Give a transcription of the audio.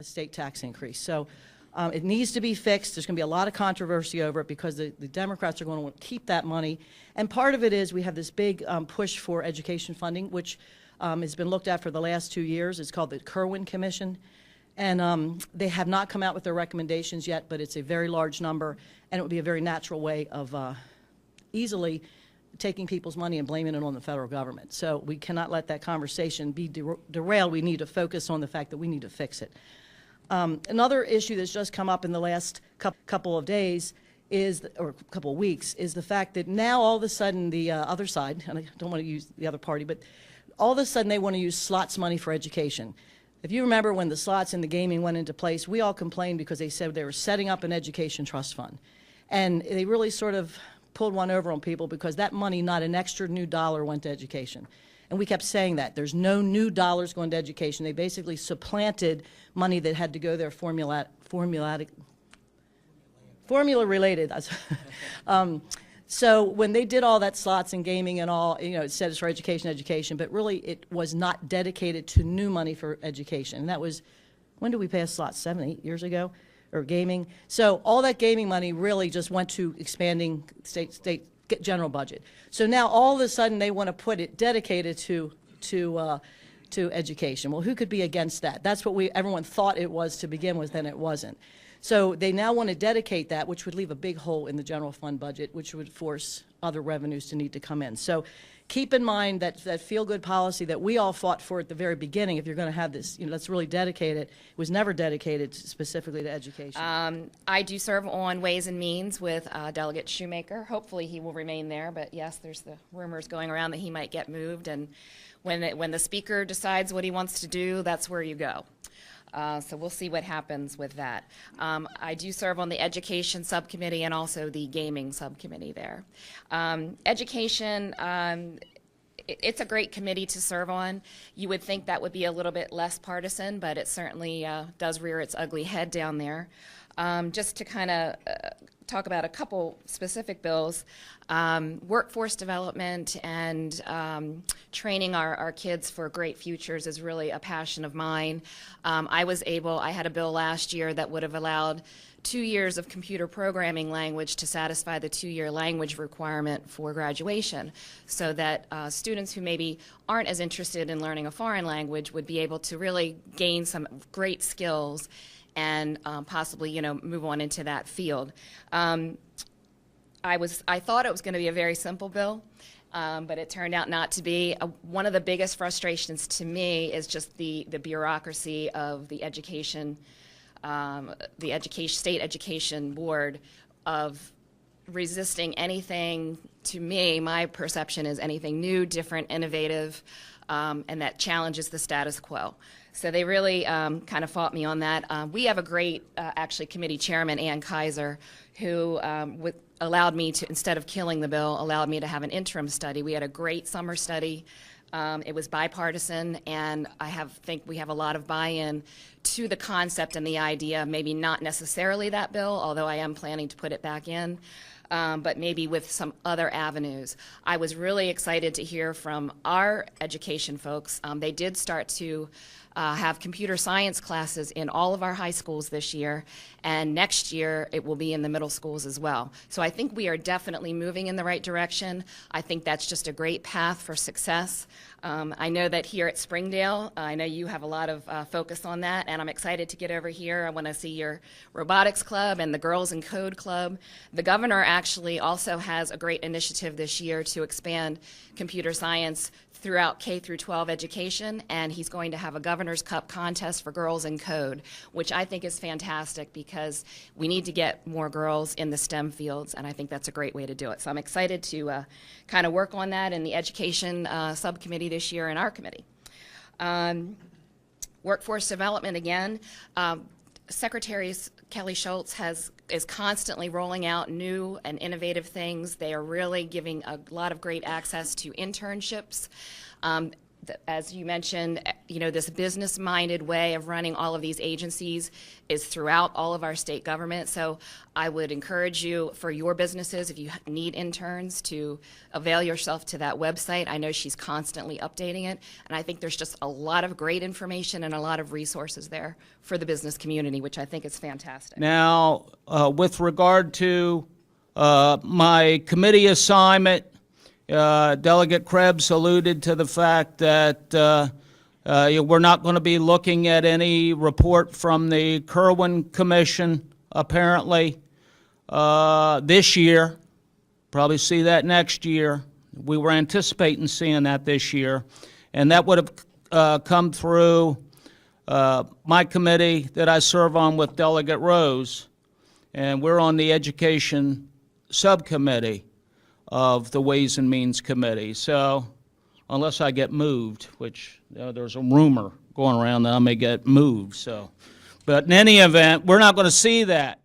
state tax increase. So it needs to be fixed. There's going to be a lot of controversy over it because the Democrats are going to want to keep that money. And part of it is we have this big push for education funding, which has been looked at for the last 2 years. It's called the Kerwin Commission. And they have not come out with their recommendations yet, but it's a very large number, and it would be a very natural way of easily taking people's money and blaming it on the federal government. So we cannot let that conversation be derailed. We need to focus on the fact that we need to fix it. Another issue that's just come up in the last couple of days is, or a couple of weeks, is the fact that now all of a sudden the other side, and I don't want to use the other party, but all of a sudden they want to use slots money for education. If you remember when the slots and the gaming went into place, we all complained because they said they were setting up an education trust fund. And they really sort of pulled one over on people because that money, not an extra new dollar, went to education. And we kept saying that. There's no new dollars going to education. They basically supplanted money that had to go there formula-related. So when they did all that slots and gaming and all, you know, it said it's for education, but really it was not dedicated to new money for education. And that was, when did we pass slots, 7, 8 years ago, or gaming? So all that gaming money really just went to expanding state general budget. So now all of a sudden they want to put it dedicated to education. Well, who could be against that? That's what everyone thought it was to begin with, and it wasn't. So they now want to dedicate that, which would leave a big hole in the general fund budget, which would force other revenues to need to come in. So keep in mind that feel-good policy that we all fought for at the very beginning, if you're going to have this, you know, let's really dedicate it, was never dedicated specifically to education. I do serve on Ways and Means with Delegate Shoemaker. Hopefully he will remain there, but yes, there's the rumors going around that he might get moved, and when the speaker decides what he wants to do, that's where you go. So we'll see what happens with that. I do serve on the education subcommittee and also the gaming subcommittee there. Education, it's a great committee to serve on. You would think that would be a little bit less partisan, but it certainly does rear its ugly head down there. Just to kind of talk about a couple specific bills, workforce development and training our kids for great futures is really a passion of mine. I had a bill last year that would have allowed 2 years of computer programming language to satisfy the 2-year language requirement for graduation, so that students who maybe aren't as interested in learning a foreign language would be able to really gain some great skills and possibly, you know, move on into that field. I thought it was going to be a very simple bill, but it turned out not to be. One of the biggest frustrations to me is just the bureaucracy of the state education board of resisting anything. To me, my perception is anything new, different, innovative, and that challenges the status quo. So they really kind of fought me on that. We have a great, actually, committee chairman, Ann Kaiser, who allowed me to, instead of killing the bill, allowed me to have an interim study. We had a great summer study. It was bipartisan, and I think we have a lot of buy-in to the concept and the idea, maybe not necessarily that bill, although I am planning to put it back in. But maybe with some other avenues. I was really excited to hear from our education folks. They did start to have computer science classes in all of our high schools this year, and next year it will be in the middle schools as well. So I think we are definitely moving in the right direction. I think that's just a great path for success. I know that here at Springdale, I know you have a lot of focus on that, and I'm excited to get over here. I want to see your robotics club and the Girls in Code club. The governor actually also has a great initiative this year to expand computer science throughout K through 12 education, and he's going to have a Governor's Cup contest for Girls in Code, which I think is fantastic because we need to get more girls in the STEM fields, and I think that's a great way to do it. So I'm excited to kind of work on that in the education subcommittee this year in our committee. Workforce development, again, Secretary Kelly Schultz is constantly rolling out new and innovative things. They are really giving a lot of great access to internships. as you mentioned, this business-minded way of running all of these agencies is throughout all of our state government. So I would encourage you, for your businesses, if you need interns, to avail yourself to that website. I know she's constantly updating it, and I think there's just a lot of great information and a lot of resources there for the business community, which I think is fantastic. Now, with regard to my committee assignment, Delegate Krebs alluded to the fact that we're not going to be looking at any report from the Kerwin Commission, apparently, this year. Probably see that next year. We were anticipating seeing that this year. And that would have come through my committee that I serve on with Delegate Rose. And we're on the Education Subcommittee of the Ways and Means Committee. So unless I get moved, which there's a rumor going around that I may get moved. So, but in any event, we're not going to see that.